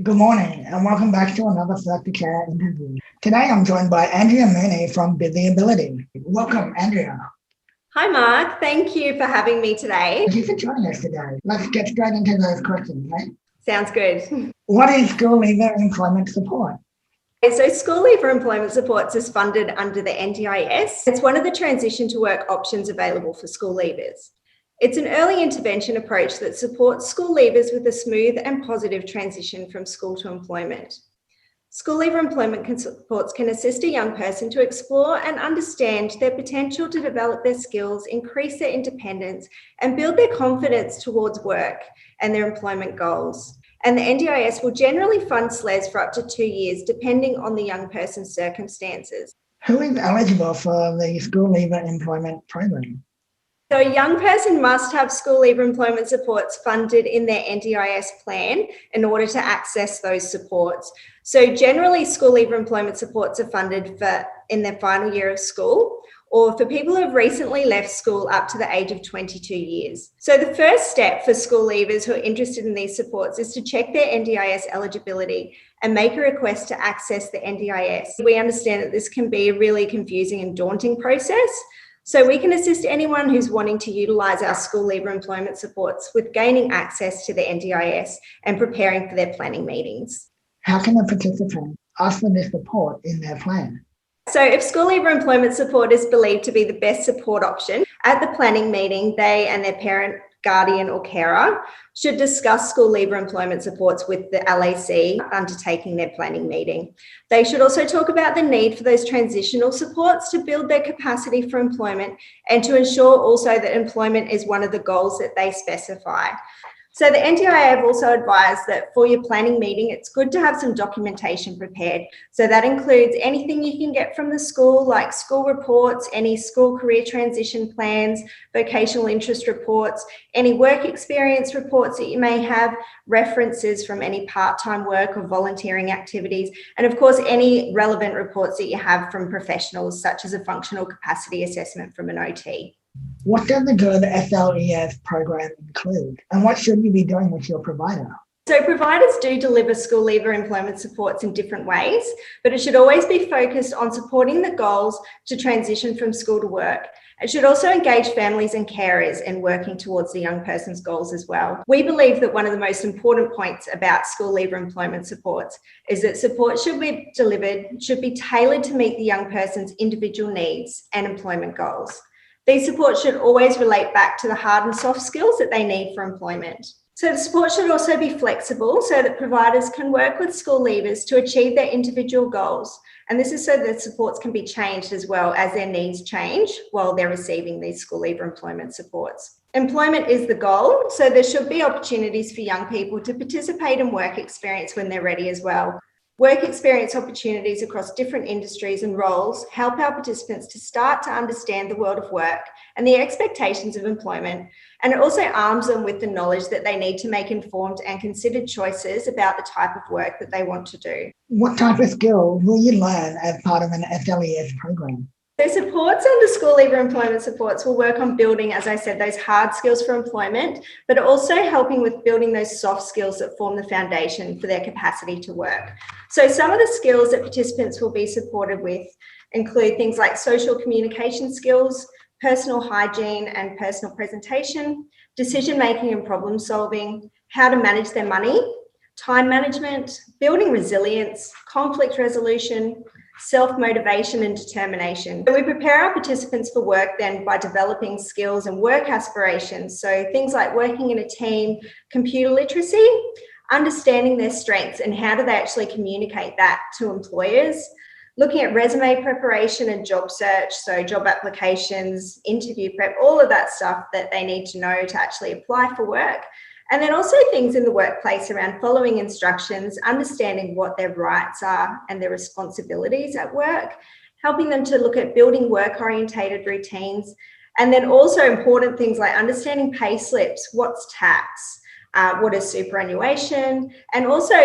Good morning and welcome back to another Selected Care interview. Today I'm joined by Andrea Mooney from Busy Ability. Welcome, Andrea. Hi, Mark. Thank you for having me today. Thank you for joining us today. Let's get straight into those questions, right? Sounds good. What is school leaver employment support? So School Leaver Employment Supports is funded under the NDIS. It's one of the transition to work options available for school leavers. It's an early intervention approach that supports school leavers with a smooth and positive transition from school to employment. School Leaver Employment Supports can assist a young person to explore and understand their potential to develop their skills, increase their independence, and build their confidence towards work and their employment goals. And the NDIS will generally fund SLES for up to 2 years, depending on the young person's circumstances. Who is eligible for the school leaver employment program? So a young person must have School Leaver Employment Supports funded in their NDIS plan in order to access those supports. So generally, School Leaver Employment Supports are funded in their final year of school, or for people who have recently left school up to the age of 22 years. So the first step for school leavers who are interested in these supports is to check their NDIS eligibility and make a request to access the NDIS. We understand that this can be a really confusing and daunting process. So we can assist anyone who's wanting to utilise our School Leaver Employment Supports with gaining access to the NDIS and preparing for their planning meetings. How can a participant ask for this support in their plan? So if School Leaver Employment Support is believed to be the best support option, at the planning meeting, they and their parent, guardian or carer should discuss School Leaver Employment Supports with the LAC undertaking their planning meeting. They should also talk about the need for those transitional supports to build their capacity for employment and to ensure also that employment is one of the goals that they specify. So the NDIA have also advised that for your planning meeting, it's good to have some documentation prepared. So that includes anything you can get from the school, like school reports, any school career transition plans, vocational interest reports, any work experience reports that you may have, references from any part-time work or volunteering activities, and of course, any relevant reports that you have from professionals, such as a functional capacity assessment from an OT. What does the good SLES program include? And what should you be doing with your provider? So providers do deliver School Leaver Employment Supports in different ways, but it should always be focused on supporting the goals to transition from school to work. It should also engage families and carers in working towards the young person's goals as well. We believe that one of the most important points about School Leaver Employment Supports is that support should be tailored to meet the young person's individual needs and employment goals. These supports should always relate back to the hard and soft skills that they need for employment. So the support should also be flexible so that providers can work with school leavers to achieve their individual goals. And this is so that supports can be changed as well as their needs change while they're receiving these School Leaver Employment Supports. Employment is the goal, so there should be opportunities for young people to participate in work experience when they're ready as well. Work experience opportunities across different industries and roles help our participants to start to understand the world of work and the expectations of employment. And it also arms them with the knowledge that they need to make informed and considered choices about the type of work that they want to do. What type of skills will you learn as part of an SLES program? So supports under School Leaver Employment Supports will work on building, as I said, those hard skills for employment, but also helping with building those soft skills that form the foundation for their capacity to work. So some of the skills that participants will be supported with include things like social communication skills, personal hygiene and personal presentation, decision-making and problem solving, how to manage their money, time management, building resilience, conflict resolution, self-motivation and determination. So we prepare our participants for work then by developing skills and work aspirations. So things like working in a team, computer literacy, understanding their strengths and how do they actually communicate that to employers, looking at resume preparation and job search, so job applications, interview prep, all of that stuff that they need to know to actually apply for work. And then also things in the workplace around following instructions, understanding what their rights are and their responsibilities at work, helping them to look at building work-orientated routines, and then also important things like understanding pay slips, what's tax, what is superannuation, and also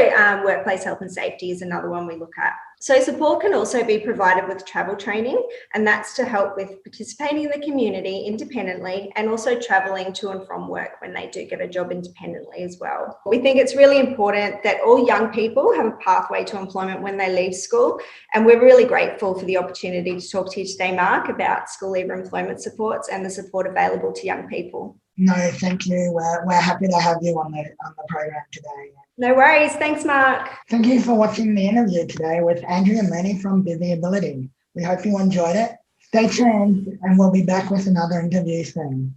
workplace health and safety is another one we look at. So support can also be provided with travel training, and that's to help with participating in the community independently and also travelling to and from work when they do get a job independently as well. We think it's really important that all young people have a pathway to employment when they leave school, and we're really grateful for the opportunity to talk to you today, Mark, about school leaver employment supports and the support available to young people. No, thank you. We're happy to have you on the program today. No worries. Thanks, Mark. Thank you for watching the interview today with Andrea Mooney from Busy Ability. We hope you enjoyed it. Stay tuned and we'll be back with another interview soon.